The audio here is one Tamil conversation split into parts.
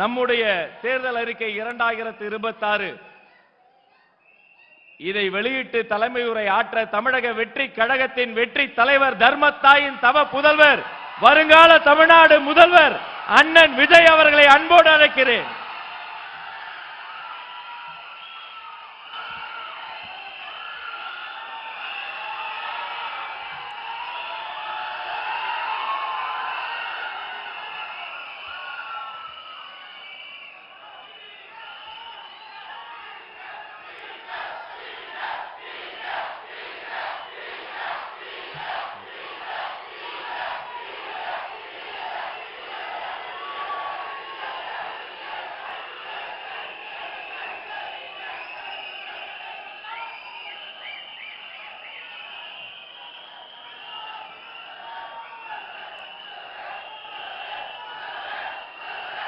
நம்முடைய தேர்தல் அறிக்கை 2026 இதை வெளியிட்டு தலைமை உரை ஆற்ற தமிழக வெற்றி கழகத்தின் வெற்றி தலைவர் தர்மத்தாயின் தவ புதல்வர் வருங்கால தமிழ்நாடு முதல்வர் அண்ணன் விஜய் அவர்களை அன்போடு அழைக்கிறேன்.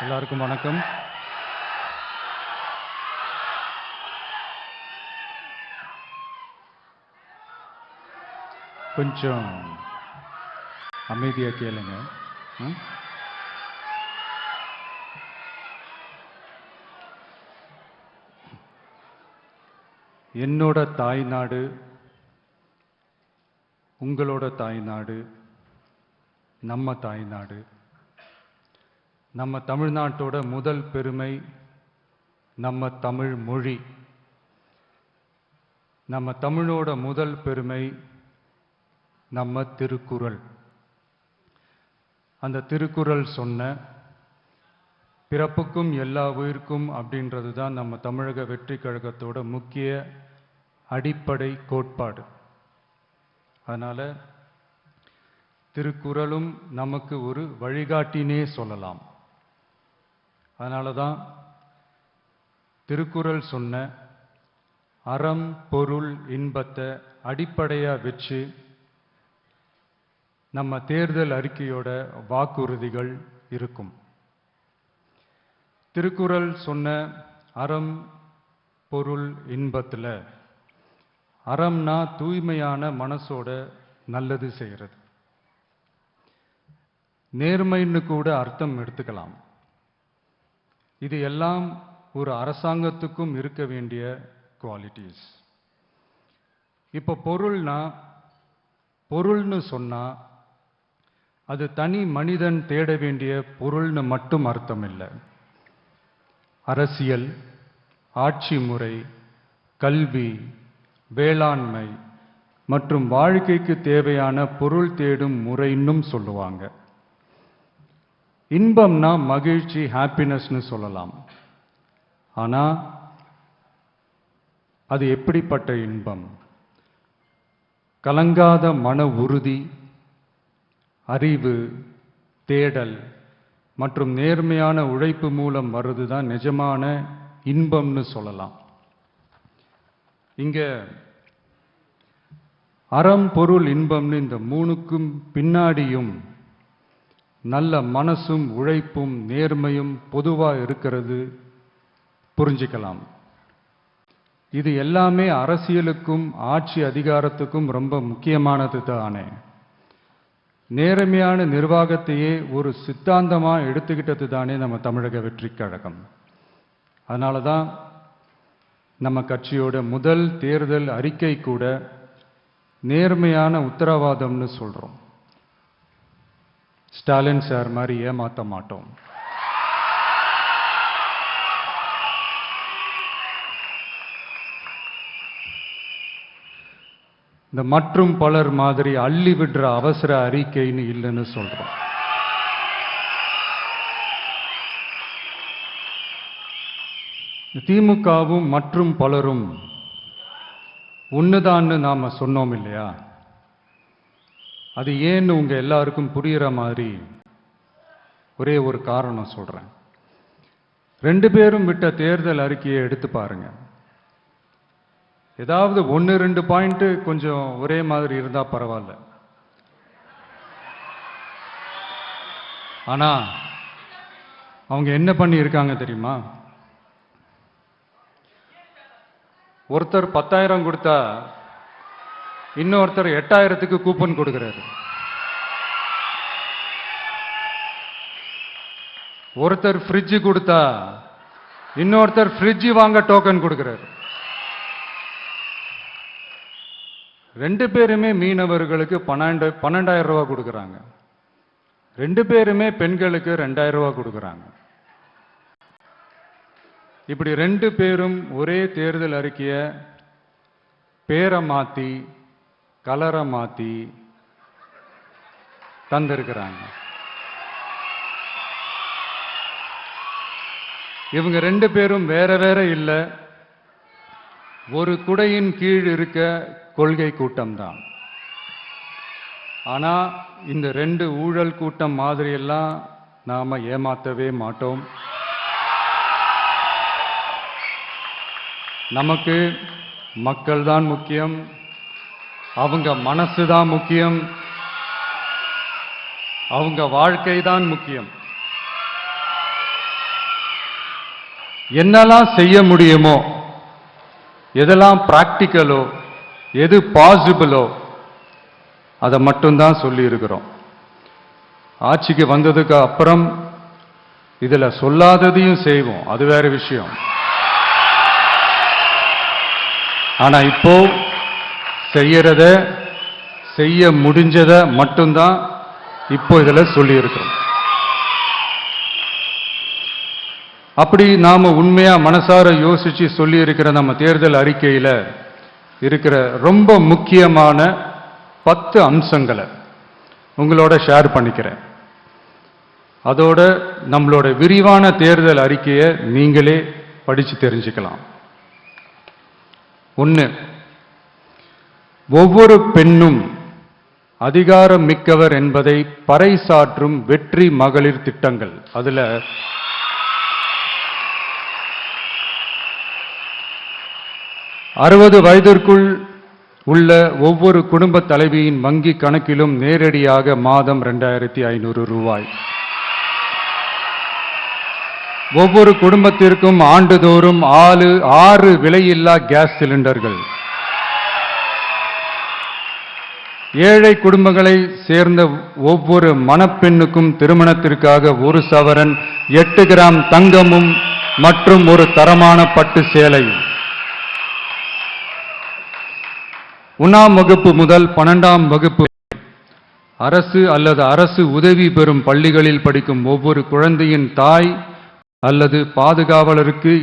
எல்லாருக்கும் வணக்கம். கொஞ்சம் அமைதியா கேளுங்க. என்னோட தாய்நாடு, உங்களோட தாய்நாடு, நம்ம தாய்நாடு, நம்ம தமிழ்நாட்டோட முதல் பெருமை நம்ம தமிழ் மொழி. நம்ம தமிழோட முதல் பெருமை நம்ம திருக்குறள். அந்த திருக்குறள் சொன்ன பிறப்புக்கும் எல்லா உயிர்க்கும் அப்படின்றது தான் நம்ம தமிழக வெற்றி கழகத்தோட முக்கிய அடிப்படை கோட்பாடு. அதனால திருக்குறளும் நமக்கு ஒரு வழிகாட்டினே சொல்லலாம். அதனால தான் திருக்குறள் சொன்ன அறம் பொருள் இன்பத்தை அடிப்படையா வச்சு நம்ம தேர்தல் அறிக்கையோட வாக்குறுதிகள் இருக்கும். திருக்குறள் சொன்ன அறம் பொருள் இன்பத்துல அறம்னா தூய்மையான மனசோட நல்லது செய்யறது. நேர்மைன்னு கூட அர்த்தம் எடுத்துக்கலாம். இது எல்லாம் ஒரு அரசாங்கத்துக்கும் இருக்க வேண்டிய குவாலிட்டிஸ். இப்ப பொருள்னு சொன்னா அது தனி மனிதன் தேட வேண்டிய பொருள்னு மட்டும் அர்த்தம் இல்லை. அரசியல், ஆட்சி முறை, கல்வி, வேளாண்மை மற்றும் வாழ்க்கைக்கு தேவையான பொருள் தேடும் முறைன்னும் சொல்லுவாங்க. இன்பம்னா மகிழ்ச்சி, ஹாப்பினஸ்னு சொல்லலாம். ஆனா அது எப்படிப்பட்ட இன்பம்? கலங்காத மன உறுதி, அறிவு, தேடல் மற்றும் நேர்மையான உழைப்பு மூலம் வருதுதான் நிஜமான இன்பம்னு சொல்லலாம். இங்க அறம் பொருள் இன்பம்னு இந்த மூணுக்கும் பின்னாடியும் நல்ல மனசும் உழைப்பும் நேர்மையும் பொதுவா இருக்கிறது புரிஞ்சுக்கலாம். இது எல்லாமே அரசியலுக்கும் ஆட்சி அதிகாரத்துக்கும் ரொம்ப முக்கியமானது தானே. நேர்மையான நிர்வாகத்தையே ஒரு சித்தாந்தமா எடுத்துக்கிட்டது தானே நம்ம தமிழக வெற்றி கழகம். அதனால தான் நம்ம கட்சியோட முதல் தேர்தல் அறிக்கை கூட நேர்மையான உத்தரவாதம்னு சொல்றோம். ஸ்டாலின் சார் மாதிரி ஏமாத்த மாட்டோம். இந்த மற்றும் பலர் மாதிரி அள்ளி விடுற அவசர அறிக்கைன்னு இல்லைன்னு சொல்றோம். திமுகவும் மற்றும் பலரும் ஒண்ணுதான்னு நாம சொன்னோம் இல்லையா? அது ஏன்னு உங்க எல்லாருக்கும் புரியுற மாதிரி ஒரே ஒரு காரணம் சொல்றேன். ரெண்டு பேரும் விட்ட தேர்தல் அறிக்கையை எடுத்து பாருங்க. ஏதாவது 1-2 பாயிண்ட் கொஞ்சம் ஒரே மாதிரி இருந்தா பரவாயில்ல. ஆனா அவங்க என்ன பண்ணி இருக்காங்க தெரியுமா? ஒருத்தர் 10,000 கொடுத்தா இன்னொருத்தர் 8,000க்கு கூப்பன் கொடுக்கிறாரு. ஒருத்தர் ஃப்ரிட்ஜ் கொடுத்தா இன்னொருத்தர் ஃப்ரிட்ஜ் வாங்க டோக்கன் கொடுக்கிறார். ரெண்டு பேருமே மீனவர்களுக்கு 12,000 ரூபாய் கொடுக்குறாங்க. ரெண்டு பேருமே பெண்களுக்கு 2,000 ரூபாய் கொடுக்குறாங்க. இப்படி ரெண்டு பேரும் ஒரே தேர்தல் அறிக்கையை பேரை மாத்தி கலரை மாத்தி தந்திருக்கிறாங்க. இவங்க ரெண்டு பேரும் வேற வேற இல்லை, ஒரு குடையின் கீழ் இருக்க கொள்கை கூட்டம்தான். ஆனா இந்த ரெண்டு ஊழல் கூட்டம் மாதிரியெல்லாம் நாம ஏமாத்தவே மாட்டோம். நமக்கு மக்கள் தான் முக்கியம், அவங்க மனசு தான் முக்கியம், அவங்க வாழ்க்கை தான் முக்கியம். என்னெல்லாம் செய்ய முடியுமோ, எதெல்லாம் பிராக்டிக்கலோ, எது பாசிபிளோ அதை மட்டும்தான் சொல்லி இருக்கிறோம். ஆட்சிக்கு வந்ததுக்கு அப்புறம் இதுல சொல்லாததையும் செய்வோம், அது வேற விஷயம். ஆனா இப்போ செய்யறத செய்ய முடிஞ்சத மட்டும்தான் இப்போ இதுல சொல்லி இருக்கிறோம். அப்படி நாம உண்மையா மனசார யோசிச்சு சொல்லி இருக்கிற நம்ம தேர்தல் அறிக்கையில இருக்கிற ரொம்ப முக்கியமான 10 அம்சங்களை உங்களோட ஷேர் பண்ணிக்கிறேன். அதோட நம்மளோட விரிவான தேர்தல் அறிக்கையை நீங்களே படிச்சு தெரிஞ்சுக்கலாம். 1, ஒவ்வொரு பெண்ணும் அதிகாரம் மிக்கவர் என்பதை பறைசாற்றும் வெற்றி மகளிர் திட்டங்கள். அதுல 60 வயதிற்குள் உள்ள ஒவ்வொரு குடும்ப தலைவியின் வங்கி கணக்கிலும் நேரடியாக மாதம் 2,500 ரூபாய். ஒவ்வொரு குடும்பத்திற்கும் ஆண்டுதோறும் 6 விலையில்லா கேஸ் சிலிண்டர்கள். ஏழை குடும்பங்களை சேர்ந்த ஒவ்வொரு மணப்பெண்ணுக்கும் திருமணத்திற்காக 1 சவரன் 8 கிராம் தங்கமும் மற்றும் ஒரு தரமான பட்டு சேலையும். 1ஆம் வகுப்பு முதல் 12ஆம் வகுப்பு அரசு அல்லது அரசு உதவி பெறும் பள்ளிகளில் படிக்கும் ஒவ்வொரு குழந்தையின் தாய் அல்லது பாதுகாவலருக்கு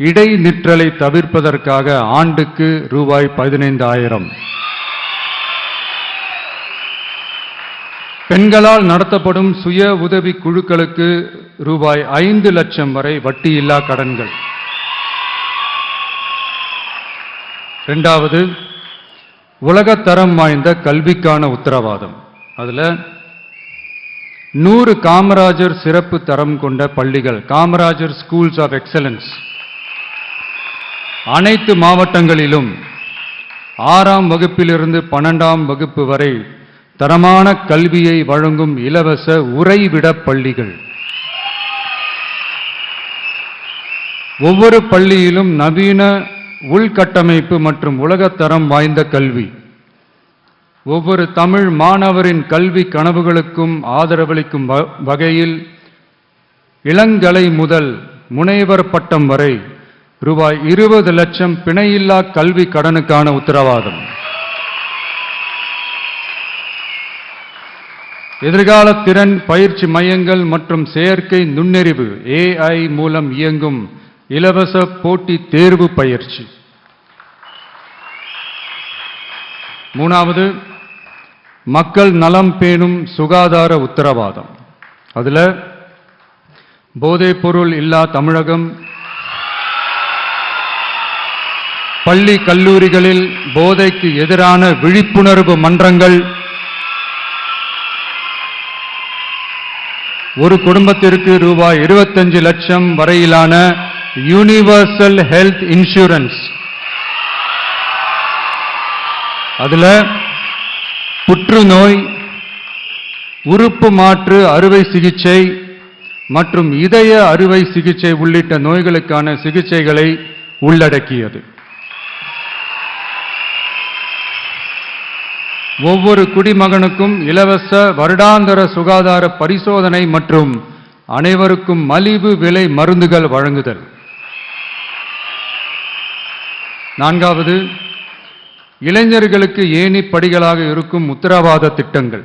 இடைநிற்றலை தவிர்ப்பதற்காக ஆண்டுக்கு ரூபாய் 15,000. பெண்களால் நடத்தப்படும் சுய உதவி குழுக்களுக்கு ரூபாய் 5 லட்சம் வரை வட்டியில்லா கடன்கள். 2வது, உலகத்தரம் வாய்ந்த கல்விக்கான உத்தரவாதம். அதுல 100 காமராஜர் சிறப்பு தரம் கொண்ட பள்ளிகள், காமராஜர் ஸ்கூல்ஸ் ஆஃப் எக்ஸலன்ஸ், அனைத்து மாவட்டங்களிலும் 6ஆம் வகுப்பிலிருந்து 12ஆம் வகுப்பு வரை தரமான கல்வியை வழங்கும் இலவச உறைவிட பள்ளிகள். ஒவ்வொரு பள்ளியிலும் நவீன உள்கட்டமைப்பு மற்றும் உலகத்தரம் வாய்ந்த கல்வி. ஒவ்வொரு தமிழ் மாணவரின் கல்வி கனவுகளுக்கும் ஆதரவளிக்கும் வகையில் இளங்கலை முதல் முனைவர் பட்டம் வரை ரூபாய் 20 லட்சம் பிணையில்லா கல்வி கடனுக்கான உத்தரவாதம். எதிர்கால திறன் பயிற்சி மையங்கள் மற்றும் செயற்கை நுண்ணறிவு AI மூலம் இயங்கும் இலவச போட்டி தேர்வு பயிற்சி. 3வது, மக்கள் நலம் பேணும் சுகாதார உத்தரவாதம். அதுல போதைப் பொருள் இல்லா தமிழகம், பள்ளி கல்லூரிகளில் போதைக்கு எதிரான விழிப்புணர்வு மன்றங்கள், ஒரு குடும்பத்திற்கு ரூபாய் 25 லட்சம் வரையிலான யூனிவர்சல் ஹெல்த் இன்சூரன்ஸ். அதுல புற்றுநோய், உறுப்பு மாற்று அறுவை சிகிச்சை மற்றும் இதய அறுவை சிகிச்சை உள்ளிட்ட நோய்களுக்கான சிகிச்சைகளை உள்ளடக்கியது. ஒவ்வொரு குடிமகனுக்கும் இலவச வருடாந்திர சுகாதார பரிசோதனை மற்றும் அனைவருக்கும் மலிவு விலை மருந்துகள் வழங்குதல். 4வது, இளைஞர்களுக்கு ஏணிப்படிகளாக இருக்கும் உத்தரவாத திட்டங்கள்.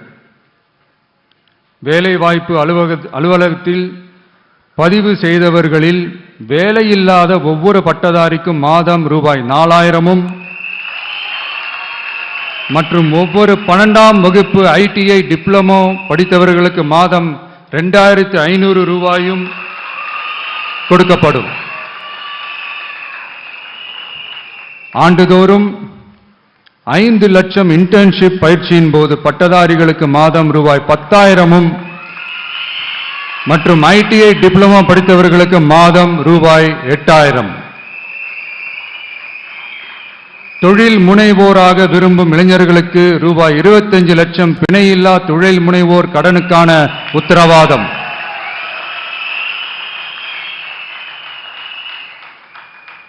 வேலைவாய்ப்பு அலுவலகத்தில் பதிவு செய்தவர்களில் வேலையில்லாத ஒவ்வொரு பட்டதாரிக்கும் மாதம் ரூபாய் 4000 மற்றும் ஒவ்வொரு 12ஆம் வகுப்பு ITI டிப்ளமோ படித்தவர்களுக்கு மாதம் 2500 ரூபாயும் கொடுக்கப்படும். ஆண்டுதோறும் 5 லட்சம் இன்டர்ன்ஷிப் பயிற்சியின் போது பட்டதாரிகளுக்கு மாதம் ரூபாய் 10,000 மற்றும் ITI டிப்ளமோ படித்தவர்களுக்கு மாதம் ரூபாய் 8,000. தொழில் முனைவோராக விரும்பும் இளைஞர்களுக்கு ரூபாய் 25 லட்சம் பிணையில்லா தொழில் முனைவோர் கடனுக்கான உத்தரவாதம்.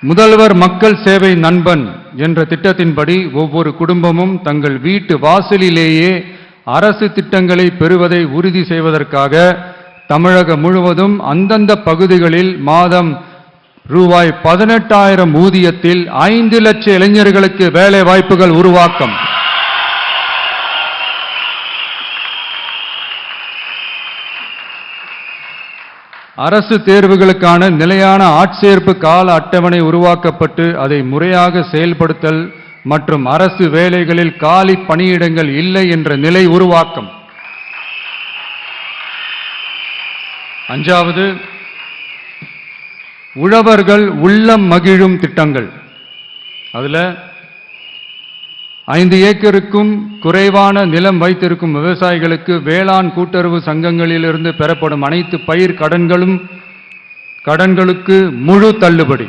முதல்வர் மக்கள் சேவை நண்பன் என்ற திட்டத்தின்படி ஒவ்வொரு குடும்பமும் தங்கள் வீட்டு வாசலிலேயே அரசு திட்டங்களை பெறுவதை உறுதி செய்வதற்காக தமிழகம் முழுவதும் அந்தந்த பகுதிகளில் மாதம் ரூபாய் 18,000 ஊதியத்தில் 5 லட்சம் இளைஞர்களுக்கு வேலை வாய்ப்புகள் உருவாக்கம். அரசு தேர்வுகளுக்கான நிலையான ஆட்சேர்ப்பு கால அட்டவணை உருவாக்கப்பட்டு அதை முறையாக செயல்படுத்தல் மற்றும் அரசு வேலைகளில் காலி பணியிடங்கள் இல்லை என்ற நிலை உருவாக்கம். 5வது, உழவர்கள் உள்ளம் மகிழும் திட்டங்கள். அதில் 5 ஏக்கருக்கும் குறைவான நிலம் வைத்திருக்கும் விவசாயிகளுக்கு வேளாண் கூட்டுறவு சங்கங்களிலிருந்து பெறப்படும் அனைத்து பயிர் கடன்களுக்கு முழு தள்ளுபடி.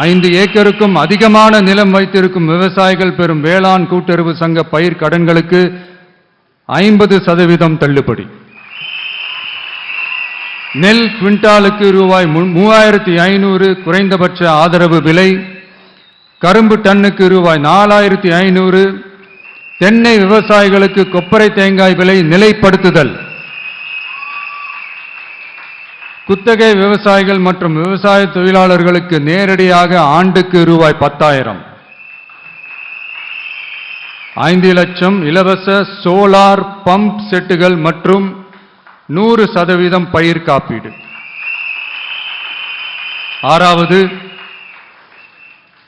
5 ஏக்கருக்கும் அதிகமான நிலம் வைத்திருக்கும் விவசாயிகள் பெறும் வேளாண் கூட்டுறவு சங்க பயிர் கடன்களுக்கு 50% தள்ளுபடி. நெல் குவிண்டாலுக்கு ரூபாய் 3,500 குறைந்தபட்ச ஆதரவு விலை. கரும்பு டன்னுக்கு ரூபாய் 4,500. தென்னை விவசாயிகளுக்கு கொப்பரை தேங்காய் விலை நிலைப்படுத்துதல். குத்தகை விவசாயிகள் மற்றும் விவசாய தொழிலாளர்களுக்கு நேரடியாக ஆண்டுக்கு ரூபாய் 10,000. 5 லட்சம் இலவச சோலார் பம்ப் செட்டுகள் மற்றும் 100% பயிர் காப்பீடு. 6வது,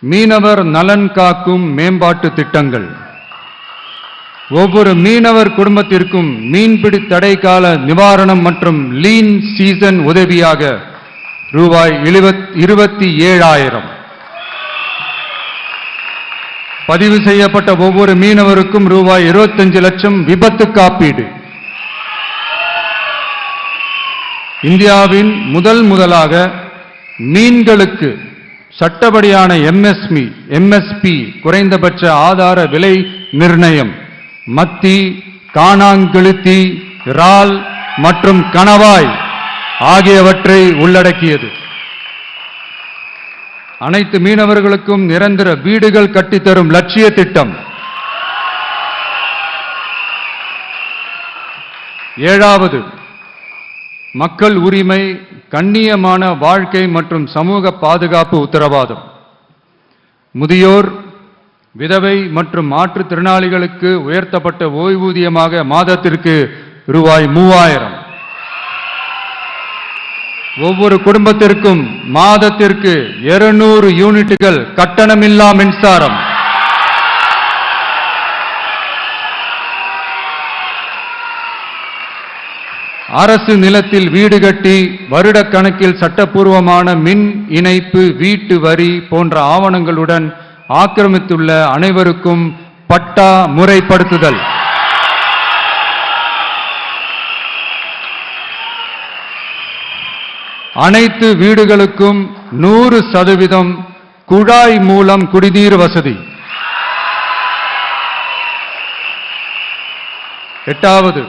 மீனவர் நலன் காக்கும் மேம்பாட்டு திட்டங்கள். ஒவ்வொரு மீனவர் குடும்பத்திற்கும் மீன்பிடி தடை கால நிவாரணம் மற்றும் லீன் சீசன் உதவியாக ரூபாய் 27,000. பதிவு செய்யப்பட்ட ஒவ்வொரு மீனவருக்கும் ரூபாய் 25 லட்சம் விபத்து காப்பீடு. இந்தியாவின் முதலாக மீன்களுக்கு சட்டப்படியான MSP குறைந்தபட்ச ஆதார விலை நிர்ணயம் மத்தி, காணாங்கெழுத்தி, இறால் மற்றும் கணவாய் ஆகியவற்றை உள்ளடக்கியது. அனைத்து மீனவர்களுக்கும் நிரந்தர வீடுகள் கட்டித்தரும் லட்சிய திட்டம். 7வது, மக்கள் உரிமை, கண்ணியமான வாழ்க்கை மற்றும் சமூக பாதுகாப்பு உத்தரவாதம். முதியோர், விதவை மற்றும் மாற்றுத்திறனாளிகளுக்கு உயர்த்தப்பட்ட ஓய்வூதியமாக மாதத்திற்கு ரூபாய் 3,000. ஒவ்வொரு குடும்பத்திற்கும் மாதத்திற்கு 200 யூனிட்டுகள் கட்டணமில்லா மின்சாரம். அரசு நிலத்தில் வீடு கட்டி வருடக்கணக்கில் சட்டப்பூர்வமான மின் இணைப்பு, வீட்டு வரி போன்ற ஆவணங்களுடன் ஆக்கிரமித்துள்ள அனைவருக்கும் பட்டா முறைப்படுத்துதல். அனைத்து வீடுகளுக்கும் 100% குழாய் மூலம் குடிநீர் வசதி. 8வது,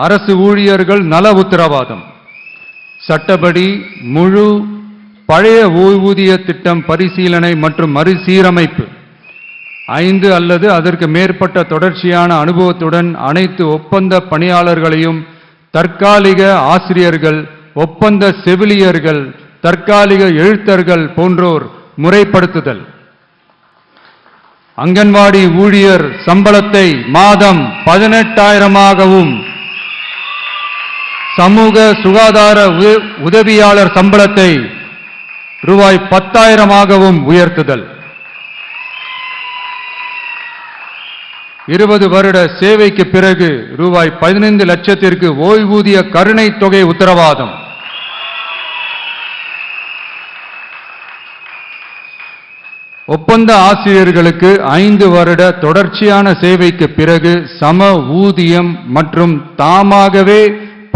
அரசு ஊழியர்கள் நல உத்தரவாதம். சட்டப்படி முழு பழைய ஓய்வூதிய திட்டம் பரிசீலனை மற்றும் மறுசீரமைப்பு. 5 அல்லது அதற்கு மேற்பட்ட தொடர்ச்சியான அனுபவத்துடன் அனைத்து ஒப்பந்த பணியாளர்களையும் தற்காலிக ஆசிரியர்கள், ஒப்பந்த செவிலியர்கள், தற்காலிக எழுத்தர்கள் போன்றோர் முறைப்படுத்துதல். அங்கன்வாடி ஊழியர் சம்பளத்தை மாதம் 18,000ஆகவும், சமூக சுகாதார உதவியாளர் சம்பளத்தை ரூபாய் 10,000ஆகவும் உயர்த்துதல். 20 வருட சேவைக்கு பிறகு ரூபாய் 15 லட்சத்திற்கு ஓய்வூதிய கருணை தொகை உத்தரவாதம். ஒப்பந்த ஆசிரியர்களுக்கு 5 வருட தொடர்ச்சியான சேவைக்கு பிறகு சம ஊதியம் மற்றும் தாமாகவே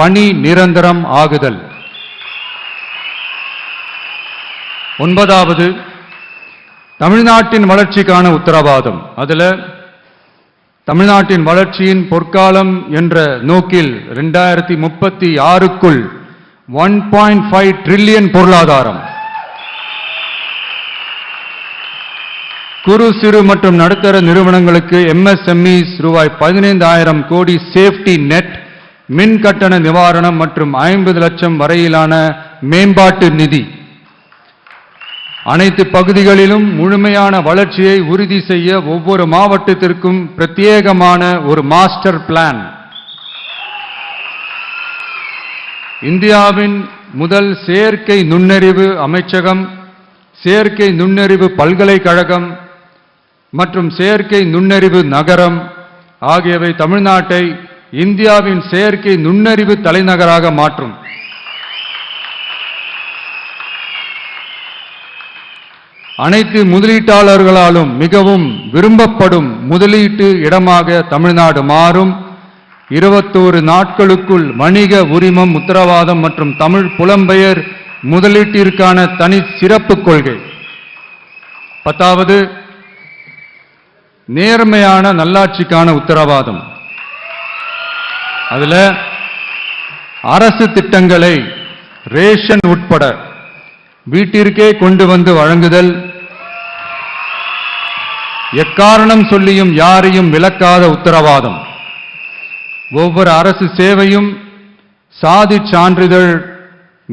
பணி நிரந்தரம் ஆகுதல். 9வது, தமிழ்நாட்டின் வளர்ச்சிக்கான உத்தரவாதம். அதுல தமிழ்நாட்டின் வளர்ச்சியின் பொற்காலம் என்ற நோக்கில் 2036க்குள் 1.5 டிரில்லியன் பொருளாதாரம், குறு சிறு மற்றும் நடுத்தர நிறுவனங்களுக்கு MSMEs ரூபாய் 15,000 கோடி சேஃப்டி நெட், மின் கட்டண நிவாரணம் மற்றும் 50 லட்சம் வரையிலான மேம்பாட்டு நிதி. அனைத்து பகுதிகளிலும் முழுமையான வளர்ச்சியை உறுதி செய்ய ஒவ்வொரு மாவட்டத்திற்கும் பிரத்யேகமான ஒரு மாஸ்டர் பிளான். இந்தியாவின் முதல் செயற்கை நுண்ணறிவு அமைச்சகம், செயற்கை நுண்ணறிவு பல்கலைக்கழகம் மற்றும் செயற்கை நுண்ணறிவு நகரம் ஆகியவை தமிழ்நாட்டை இந்தியாவின் செயற்கை நுண்ணறிவு தலைநகராக மாற்றும். அனைத்து முதலீட்டாளர்களாலும் மிகவும் விரும்பப்படும் முதலீட்டு இடமாக தமிழ்நாடு மாறும். 21 நாட்களுக்குள் வணிக உரிமம் உத்தரவாதம் மற்றும் தமிழ் புலம்பெயர் முதலீட்டிற்கான தனி சிறப்பு கொள்கை. 10வது, நேர்மையான நல்லாட்சிக்கான உத்தரவாதம். அதுல அரசு திட்டங்களை ரேஷன் உட்பட வீட்டிற்கே கொண்டு வந்து வழங்குதல், எக்காரணம் சொல்லியும் யாரையும் விலக்காத உத்தரவாதம். ஒவ்வொரு அரசு சேவையும் சாதி சான்றிதழ்,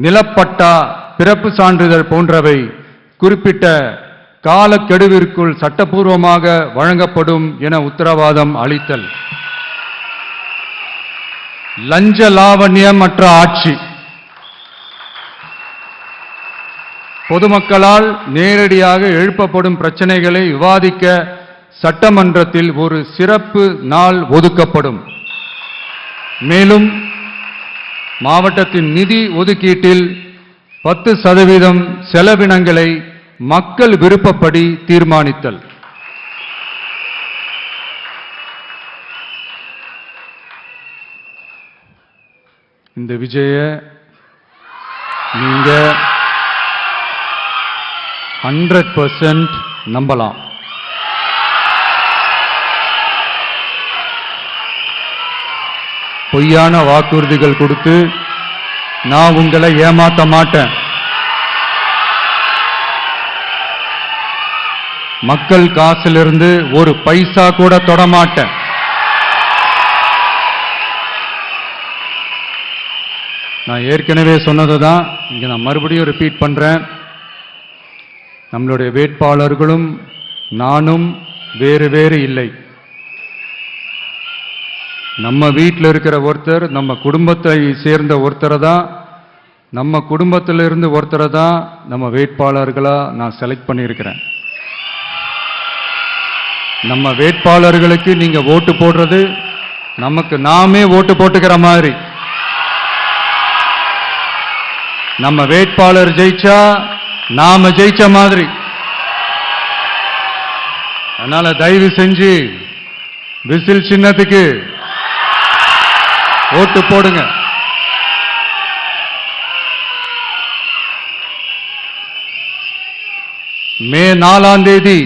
நிலப்பட்டா, பிறப்பு சான்றிதழ் போன்றவை குறிப்பிட்ட காலக்கெடுவிற்குள் சட்டப்பூர்வமாக வழங்கப்படும் என உத்தரவாதம் அளித்தல். லஞ்ச லாவண்யமற்ற ஆட்சி. பொதுமக்களால் நேரடியாக எழுப்பப்படும் பிரச்சனைகளை விவாதிக்க சட்டமன்றத்தில் ஒரு சிறப்பு நாள் ஒதுக்கப்படும். மேலும் மாவட்டத்தின் நிதி ஒதுக்கீட்டில் 10% செலவினங்களை மக்கள் விருப்பப்படி தீர்மானித்தல். இந்த விஜய நீங்க 100% நம்பலாம். பொய்யான வாக்குறுதிகள் கொடுத்து நான் உங்களை ஏமாத்த மாட்டேன். மக்கள் காசிலிருந்து ஒரு பைசா கூட தொட மாட்டேன். நான் ஏற்கனவே சொன்னதுதான் இங்க நான் மறுபடியும் ரிப்பீட் பண்றேன். நம்மளுடைய வேட்பாளர்களும் நானும் வேறு வேறு இல்லை. நம்ம வீட்டில் இருக்கிற ஒருத்தர், நம்ம குடும்பத்தை சேர்ந்த ஒருத்தரை தான், நம்ம குடும்பத்திலிருந்து ஒருத்தரை தான் நம்ம வேட்பாளர்களா நான் செலக்ட் பண்ணியிருக்கிறேன். நம்ம வேட்பாளர்களுக்கு நீங்க ஓட்டு போடுறது நமக்கு நாமே ஓட்டு போட்டுக்கிற மாதிரி. நம்ம வேட்பாளர் ஜெயிச்சா நாம ஜெயிச்ச மாதிரி. அதனால தயவு செஞ்சு விசில் சின்னத்துக்கு ஓட்டு போடுங்க. மே 4ஆம் தேதி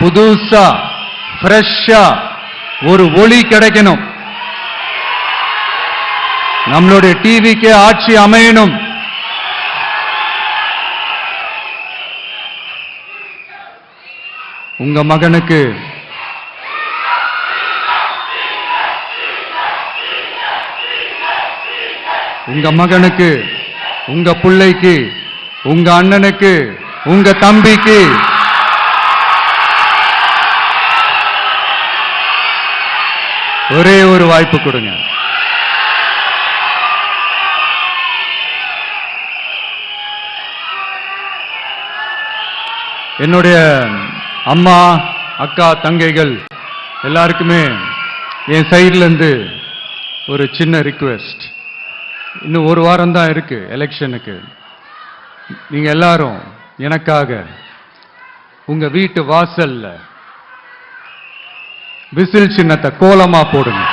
புதுசா ஃப்ரெஷ்ஷா ஒரு ஒளி கிடைக்கணும். நம்மளுடைய டிவிக்கே ஆட்சி அமையணும். உங்க மகனுக்கு, உங்க மகனுக்கு, உங்க பிள்ளைக்கு, உங்க அண்ணனுக்கு, உங்க தம்பிக்கு ஒரே ஒரு வாய்ப்பு கொடுங்க. என்னுடைய அம்மா, அக்கா, தங்கைகள் எல்லாருக்குமே என் சைடுல இருந்து ஒரு சின்ன ரிக்வெஸ்ட். இன்னும் ஒரு வாரம் தான் இருக்கு எலெக்ஷனுக்கு. நீங்க எல்லாரும் எனக்காக உங்க வீட்டு வாசல்ல விசில் சின்னத்தை கோலமா போடுங்க.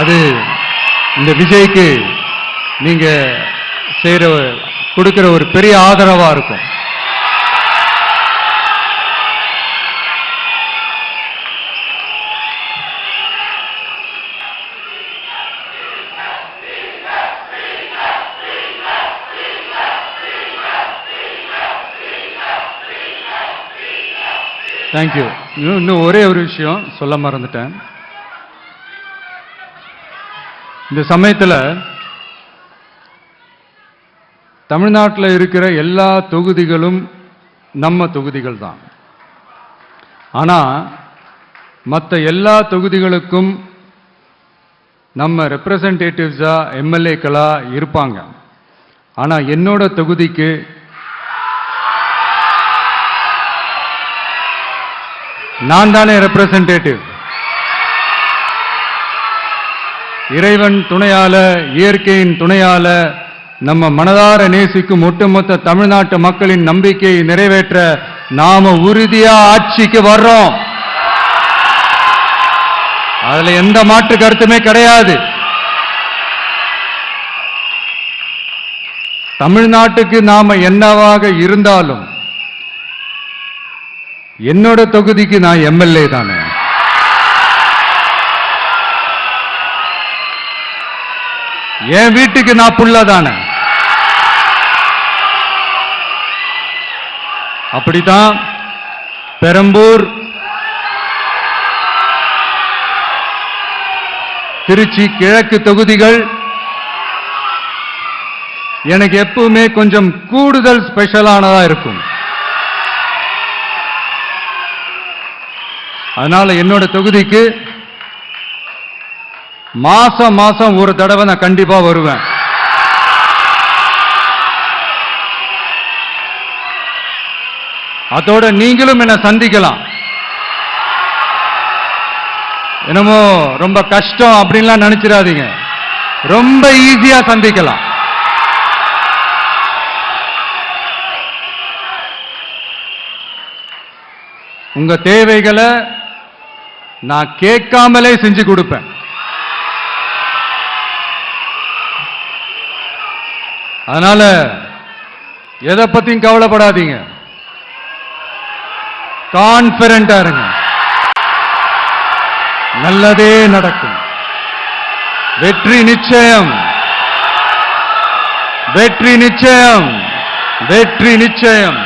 அது இந்த விஜய்க்கு நீங்க கொடுக்கிற ஒரு பெரிய ஆதரவா இருக்கும். தேங்க்யூ. இன்னும் ஒரே ஒரு விஷயம் சொல்ல மறந்துட்டேன். இந்த சமயத்தில் தமிழ்நாட்டில் இருக்கிற எல்லா தொகுதிகளும் நம்ம தொகுதிகள் தான். ஆனால் மற்ற எல்லா தொகுதிகளுக்கும் நம்ம ரெப்ரசன்டேட்டிவ்ஸா, எம்எல்ஏக்களா இருப்பாங்க. ஆனால் என்னோட தொகுதிக்கு நான் தானே ரெப்ரசன்டேட்டிவ். இறைவன் துணையால, இயற்கையின் துணையால, நம்ம மனதார நேசிக்கும் ஒட்டுமொத்த தமிழ்நாட்டு மக்களின் நம்பிக்கையை நிறைவேற்ற நாம உறுதியா ஆட்சிக்கு வர்றோம். அதுல எந்த மாற்று கருத்துமே கிடையாது. தமிழ்நாட்டுக்கு நாம என்னவாக இருந்தாலும் என்னோட தொகுதிக்கு நான் எம்எல்ஏ தானே. என் வீட்டுக்கு நான் புள்ள தானே. அப்படித்தான் பெரம்பூர், திருச்சி கிழக்கு தொகுதிகள் எனக்கு எப்பவுமே கொஞ்சம் கூடுதல் ஸ்பெஷலானதா இருக்கும். அதனால என்னோட தொகுதிக்கு மாசம் மாசம் ஒரு தடவை நான் கண்டிப்பா வருவேன். அதோட நீங்களும் என்ன சந்திக்கலாம். என்னமோ ரொம்ப கஷ்டம் அப்படின்லாம் நினைச்சிடாதீங்க. ரொம்ப ஈஸியா சந்திக்கலாம். உங்க தேவைகளை நான் கேட்காமலே செஞ்சு கொடுப்பேன். அதனால எதை பத்தியும் கவலைப்படாதீங்க. கான்பிடண்டா இருங்க. நல்லதே நடக்கும். வெற்றி நிச்சயம், வெற்றி நிச்சயம், வெற்றி நிச்சயம்.